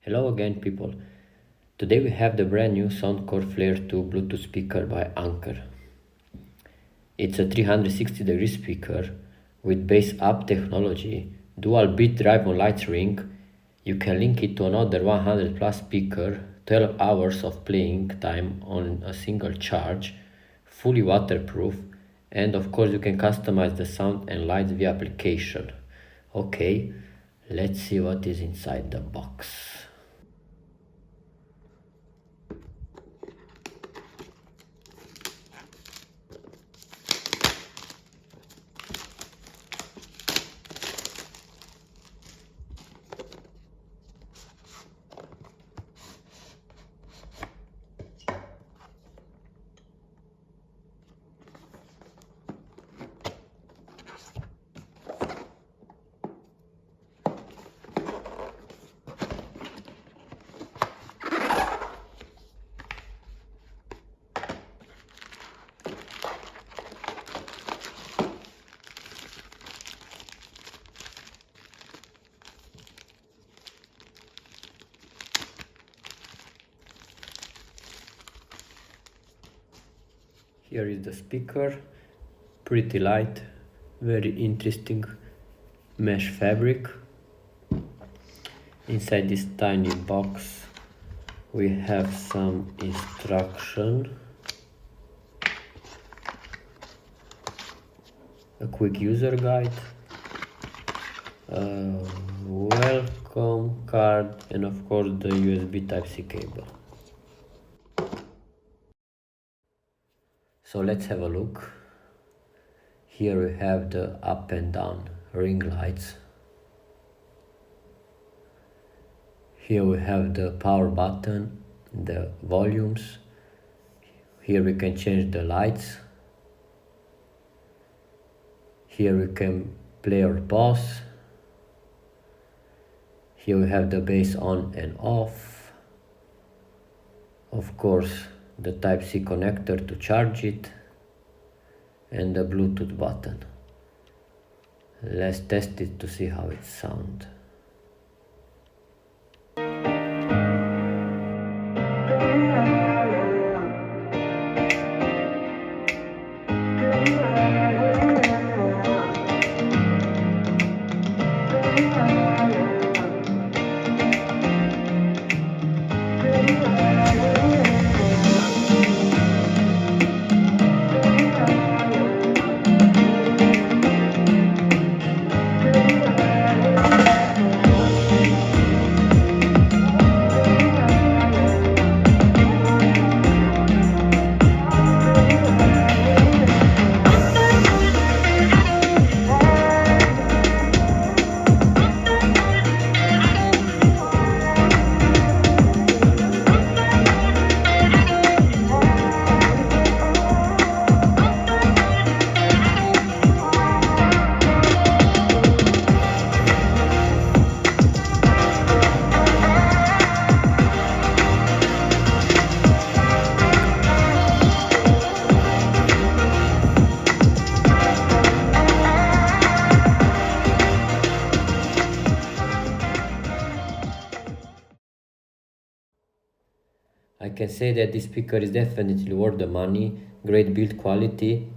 Hello again, people. Today we have the brand new Soundcore Flare 2 Bluetooth speaker by Anker. It's a 360-degree speaker with bass up technology, dual beat drive on light ring. You can link it to another 100 plus speaker, 12 hours of playing time on a single charge, fully waterproof, and of course you can customize the sound and lights via application. Okay, let's see what is inside the box. Here is the speaker, pretty light, very interesting mesh fabric. Inside this tiny box we have some instruction, a quick user guide, a welcome card, and of course the USB Type-C cable. So let's have a look. Here we have the up and down ring lights. Here we have the power button, the volumes. Here we can change the lights. Here we can play or pause. Here we have the bass on and off. Of course, the Type-C connector to charge it, and the Bluetooth button. Let's test it to see how it sounds. I can say that this speaker is definitely worth the money, great build quality.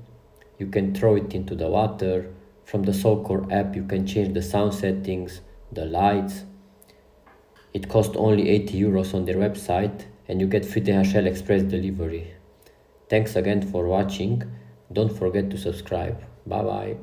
You can throw it into the water. From the Soundcore app you can change the sound settings, the lights. It costs only 80 euros on their website and you get free DHL Express delivery. Thanks again for watching. Don't forget to subscribe. Bye bye.